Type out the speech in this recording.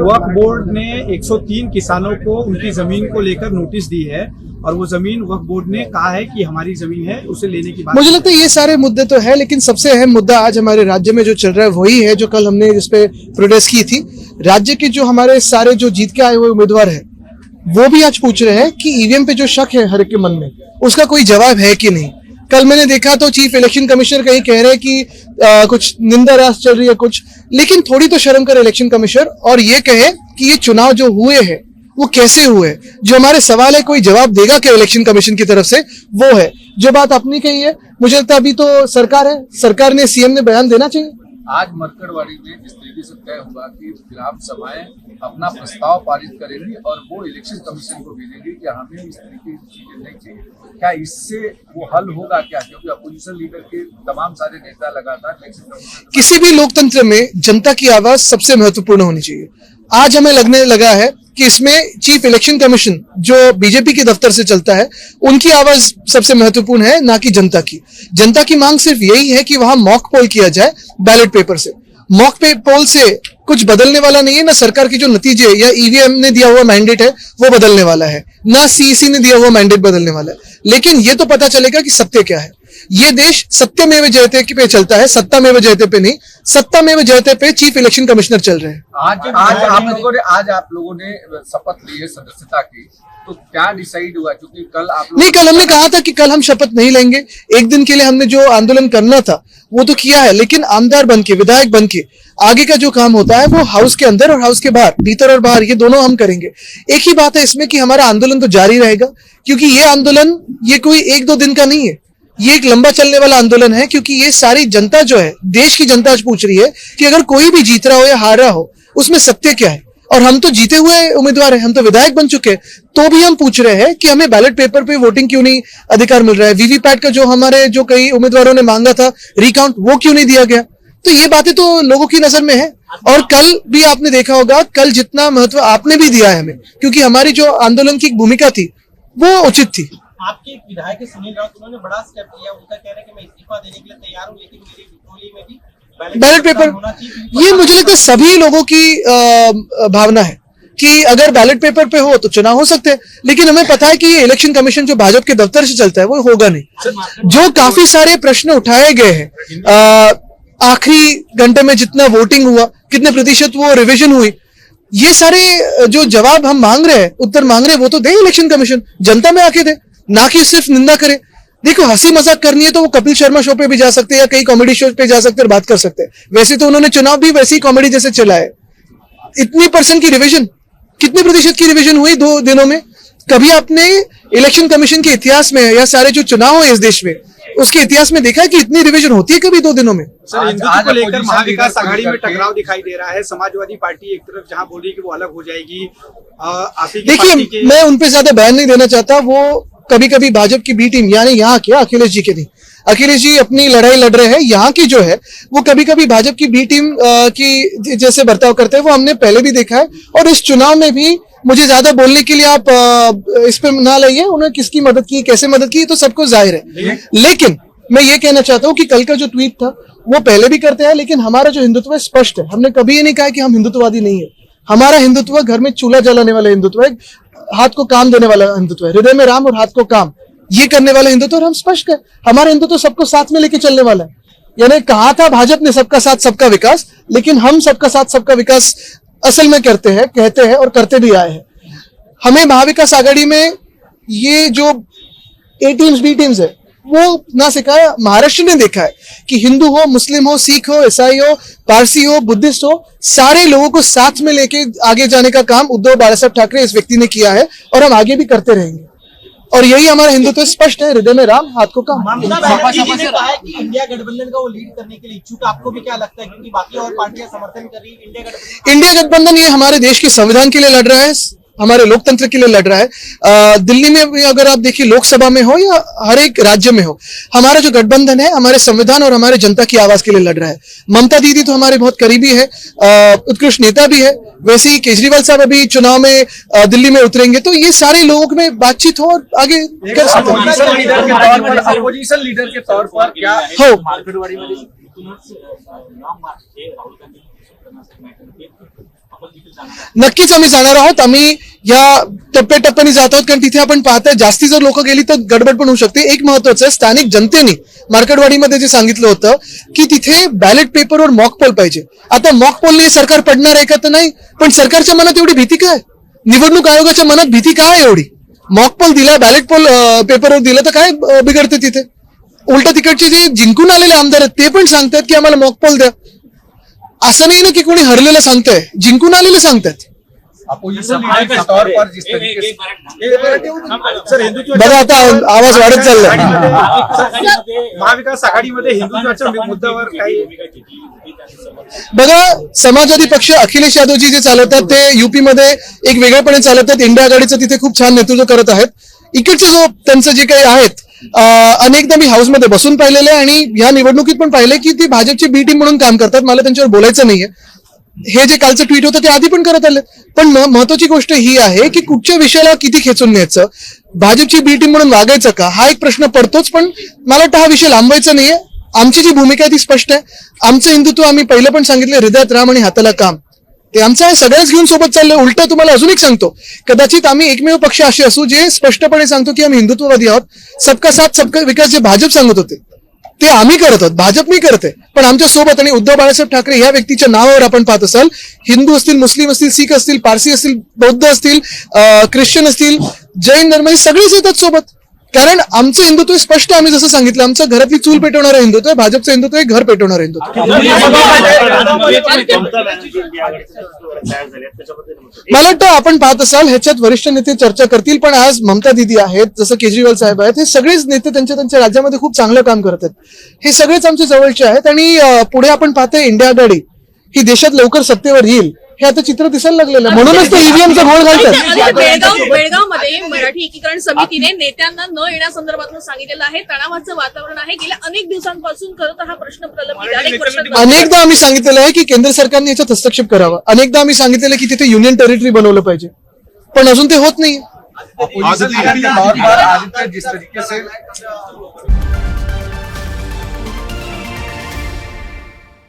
वक्फ board ने 103 किसानों को उनकी जमीन को लेकर नोटिस दी है और वो जमीन वक्फ बोर्ड ने कहा है कि हमारी जमीन है, उसे लेने की बात। मुझे लगता है ये सारे मुद्दे तो है, लेकिन सबसे अहम मुद्दा आज हमारे राज्य में जो चल रहा है वही है जो कल हमने जिस पे प्रोटेस्ट की थी। राज्य के जो हमारे सारे जो जीत के आए हुए उम्मीदवार हैं वो भी आज पूछ रहे हैं कि ईवीएम पे जो शक है हर एक के मन में उसका कोई जवाब है कि नहीं। कल मैंने देखा तो चीफ इलेक्शन कमिश्नर कहीं कह रहे हैं कि कुछ निंदा रास चल रही है कुछ, लेकिन थोड़ी तो शर्म करे इलेक्शन कमिश्नर और ये कहे कि ये चुनाव जो हुए हैं वो कैसे हुए। जो हमारे सवाल है कोई जवाब देगा क्या इलेक्शन कमीशन की तरफ से, वो है। जो बात आपने कही है मुझे लगता है अभी तो सरकार है, सरकार ने सीएम ने बयान देना चाहिए। आज मरकड़वाड़ी में जिस तरीके से तय हुआ कि ग्राम सभाएं अपना प्रस्ताव पारित करेंगी और वो इलेक्शन कमीशन को भेजेंगी कि हमें इस तरीके की चीजें नहीं चाहिए, क्या इससे वो हल होगा क्या? क्योंकि अपोजिशन लीडर के तमाम सारे नेता लगातार इलेक्शन कमीशन। किसी भी लोकतंत्र में जनता की आवाज सबसे महत्वपूर्ण होनी चाहिए। आज हमें लगने लगा है कि इसमें चीफ इलेक्शन कमीशन जो बीजेपी के दफ्तर से चलता है उनकी आवाज सबसे महत्वपूर्ण है, ना कि जनता की। जनता की मांग सिर्फ यही है कि वहां मॉक पोल किया जाए बैलेट पेपर से। मॉक पोल से कुछ बदलने वाला नहीं है, ना सरकार की जो नतीजे या ईवीएम ने दिया हुआ मैंडेट है वो बदलने वाला है, ना सीईसी ने दिया हुआ मैंडेट बदलने वाला है। लेकिन ये तो पता चलेगा कि सत्य क्या है। ये देश सत्यमेव जयते पे चलता है, सत्तामेव जयते पे नहीं। सत्तामेव जयते पे चीफ इलेक्शन कमिश्नर चल रहे हैं। आज आप लोगों ने शपथ ली है सदस्यता की, तो क्या डिसाइड हुआ? क्योंकि कल आप नहीं, कल हमने कहा था कि कल हम शपथ नहीं लेंगे। एक दिन के लिए हमने जो आंदोलन करना था वो तो किया है, लेकिन आमदार बनके, विधायक बनके आगे का जो काम होता है वो हाउस के अंदर और हाउस के बाहर, भीतर और बाहर, ये दोनों हम करेंगे। एक ही बात है इसमें कि हमारा आंदोलन तो जारी रहेगा, क्योंकि ये आंदोलन ये कोई एक दो दिन का नहीं है, ये एक लंबा चलने वाला आंदोलन है। क्योंकि ये सारी जनता जो है, देश की जनता आज पूछ रही है कि अगर कोई भी जीत रहा हो या हार रहा हो उसमें सत्य क्या है। और हम तो जीते हुए उम्मीदवार हैं, हम तो विधायक बन चुके हैं, तो भी हम पूछ रहे हैं कि हमें बैलेट पेपर पे वोटिंग क्यों नहीं अधिकार मिल रहा है। वीवीपैट का जो हमारे जो कई उम्मीदवारों ने मांगा था रिकाउंट, वो क्यों नहीं दिया गया। तो ये बातें तो लोगों की नजर में है। और कल भी आपने देखा होगा, कल जितना महत्व आपने भी दिया है हमें, क्योंकि हमारी जो आंदोलन की भूमिका थी वो उचित थी। आपके एक विधायक सुनील राउत, उन्होंने बड़ा स्टेप लिया। उनका कहना है कि मैं इस्तीफा देने के लिए तैयार हूं, लेकिन मेरी टोली में भी बैलेट पेपर, ये मुझे लगता है सभी लोगों की भावना है कि अगर बैलेट पेपर पे हो तो चुनाव हो सकते हैं। लेकिन हमें पता है कि ये इलेक्शन कमीशन जो भाजपा के दफ्तर से चलता है वो होगा नहीं। जो काफी सारे प्रश्न उठाए गए हैं, आखिरी घंटे में जितना वोटिंग हुआ, कितने प्रतिशत वो रिविजन हुई, ये सारे जो जवाब हम मांग रहे हैं, उत्तर मांग रहे हैं, वो तो दे इलेक्शन कमीशन, जनता में आके दे, ना कि सिर्फ निंदा करे। देखो, हंसी मजाक करनी है तो वो कपिल शर्मा शो पे भी जा सकते हैं या कई कॉमेडी शो पे जा सकते हैं और बात कर सकते हैं। वैसे तो उन्होंने चुनाव भी वैसी कॉमेडी जैसे चला है। इतनी % की रिविजन, कितने प्रतिशत की रिविजन हुई 2 दिनों में? कभी आपने इलेक्शन कमीशन के इतिहास में या सारे जो चुनाव है इस देश में उसके इतिहास में देखा है कि इतनी रिविजन होती है कभी 2 दिनों में? सर, हिंदुत्व को लेकर महाविकास आघाड़ी में टकराव दिखाई दे रहा है। समाजवादी पार्टी एक तरफ जहां बोली कि वो अलग हो जाएगी, देखिए मैं उन पे ज्यादा बयान नहीं देना चाहता। वो कभी कभी भाजपा की बी टीम, यानी यहाँ क्या अखिलेश जी के नहीं, अखिलेश जी अपनी लड़ाई लड़ रहे हैं, यहाँ की जो है वो कभी कभी भाजपा की बी टीम की जैसे बर्ताव करते हैं वो हमने पहले भी देखा है। और इस चुनाव में भी मुझे ज्यादा बोलने के लिए आप इस पे ना लाइए। उन्होंने किसकी मदद की, कैसे मदद की, तो सबको जाहिर है। लेकिन मैं ये कहना चाहता हूँ कि कल का जो ट्वीट था वो पहले भी करते हैं, लेकिन हमारा जो हिंदुत्व है स्पष्ट है। हमने कभी ये नहीं कहा कि हम हिंदुत्ववादी नहीं है। हमारा हिंदुत्व घर में चूल्हा जलाने वाला हिंदुत्व है, हाथ को काम देने वाला हिंदुत्व है, हृदय में राम और हाथ को काम, ये करने वाला हिंदुत्व। और हम स्पष्ट है, हमारा हिंदुत्व सबको साथ में लेके चलने वाला है। यानी कहा था भाजपा ने सबका साथ सबका विकास, लेकिन हम सबका साथ सबका विकास असल में करते हैं, कहते हैं और करते भी आए हैं। हमें महाविकास आघाड़ी में ये जो ए टीम्स बी टीम्स है वो ना सिखाया। महाराष्ट्र ने देखा है कि हिंदू हो, मुस्लिम हो, सिख हो, ईसाई हो, पारसी हो, बुद्धिस्ट हो, सारे लोगों को साथ में लेके आगे जाने का काम उद्धव बालासाहेब ठाकरे इस व्यक्ति ने किया है और हम आगे भी करते रहेंगे। और यही हमारा हिंदुत्व स्पष्ट है, हृदय में राम, हाथ को काम। ममता बनर्जी जी ने कहा है कि इंडिया गठबंधन का वो लीड करने के लिए इच्छुक। आपको भी क्या लगता है, क्योंकि बाकी और पार्टियां समर्थन कर रही है इंडिया गठबंधन? ये हमारे देश के संविधान के लिए लड़ रहा है, हमारे लोकतंत्र के लिए लड़ रहा है। दिल्ली में अगर आप देखिए, लोकसभा में हो या हर एक राज्य में हो, हमारा जो गठबंधन है हमारे संविधान और हमारे जनता की आवाज के लिए लड़ रहा है। ममता दीदी तो हमारे बहुत करीबी है, उत्कृष्ट नेता भी है। वैसे ही केजरीवाल साहब अभी चुनाव में दिल्ली में उतरेंगे, तो ये सारे लोगों में बातचीत हो और आगे कर सकते हैं। अपोजिशन लीडर के तौर पर क्या नक्कीच आम्ही जाणार आहोत. आम्ही या टप्प्याटप्प्याने जात आहोत, कारण तिथे आपण पाहताय जास्ती जर लोक गेली तर गडबड पण होऊ शकते. एक महत्वाचं स्थानिक जनतेने मार्केटवाडीमध्ये जे सांगितलं होतं की तिथे बॅलेट पेपरवर मॉक पोल पाहिजे. आता मॉक पोलने सरकार पडणार आहे का तर नाही, पण सरकारच्या मनात एवढी भीती काय, निवडणूक आयोगाच्या मनात भीती काय एवढी? मॉक पोल दिला, बॅलेट पोल पेपरवर दिलं तर काय बिघडते तिथे? उलट तिकडचे जे जिंकून आलेले आमदार आहेत ते पण सांगतात की आम्हाला मॉक पोल द्या. असं नाही ना की कोणी हरलेलं सांगतंय, जिंकून आलेले सांगतात. अपोजिशन लीडर के तौर पर जिस तरीके से सर हिंदुत्व बघा आता आवाज वाढत चाललाय. महाविकास आघाडीमध्ये हिंदुत्वाच्या मुद्द्यावर काही बघा, समाजवादी पक्ष अखिलेश यादवजी जे चालवतात ते युपी मध्ये एक वेगळेपणे चालवतात. इंडिया आघाडीचं तिथे खूप छान नेतृत्व करत आहेत. इकडचे जो त्यांचं जे काही आहेत, अनेकदा मी हाऊसमध्ये बसून पाहिलेले आहे आणि या निवडणुकीत पण पाहिले की ती भाजपची बी टीम म्हणून काम करतात. मला त्यांच्यावर बोलायचं नाहीये. हे जे कालचं ट्विट होतं ते आधी पण करत आले. पण महत्वाची गोष्ट ही आहे की कुठच्या विषयाला किती खेचून न्यायचं, भाजपची बी टीम म्हणून वागायचं का, हा एक प्रश्न पडतोच. पण मला वाटतं हा विषय लांबवायचा नाहीये. आमची जी भूमिका आहे ती स्पष्ट आहे. आमचं हिंदुत्व आम्ही पहिलं पण सांगितलं, हृदयात राम आणि हाताला काम, ते आमचं आहे. सगळ्याच घेऊन सोबत चाललंय. उलट तुम्हाला अजून एक सांगतो, कदाचित आम्ही एकमेव पक्ष असे असू जे स्पष्टपणे सांगतो की आम्ही हिंदुत्ववादी आहोत. सबका साथ सबका विकास जे भाजप सांगत होते ते आम्ही करत आहोत, भाजप नाही करत आहे. पण आमच्या सोबत आणि उद्धव बाळासाहेब ठाकरे या व्यक्तीच्या नावावर आपण पाहत असाल, हिंदू असतील, मुस्लिम असतील, शीख असतील, पारसी असतील, बौद्ध असतील, ख्रिश्चन असतील, जैन धर्म, हे सगळेच येतात सोबत. कारण आमचं हिंदुत्व स्पष्ट, आम्ही जसं सांगितलं, आमचं घरातली चूल पेटवणारं हिंदुत्व आहे, भाजपचं हिंदुत्व आहे घर पेटवणारं हिंदुत्व. मला वाटतं आपण पाहत असाल ह्याच्यात वरिष्ठ नेते चर्चा करतील. पण आज ममता दिदी आहेत, जसं केजरीवाल साहेब आहेत, हे सगळेच नेते त्यांच्या राज्यामध्ये खूप चांगलं काम करत आहेत. हे सगळेच आमचे जवळचे आहेत आणि पुढे आपण पाहतोय इंडिया आघाडी ही देशात लवकर सत्तेवर येईल, हे आता चित्र दिसायला लागलेलं आहे. म्हणूनच ते ईव्हीएमचा घोळ घालतात. बेळगावमध्ये मराठी एकीकरण समितीने नेत्यांना न येण्यासंदर्भातलं सांगितलेलं आहे. तणावाचं वातावरण आहे. गेल्या अनेक दिवसांपासून खरं तर हा प्रश्न प्रलंबित आहे. अनेकदा आम्ही सांगितलेलं आहे की केंद्र सरकारने याच्यात हस्तक्षेप करावा. अनेकदा आम्ही सांगितलेलं आहे की तिथे युनियन टेरिटरी बनवलं पाहिजे, पण अजून ते होत नाही. अपोजिशन लीडर के तौर पर आदित्य जिस तरीके से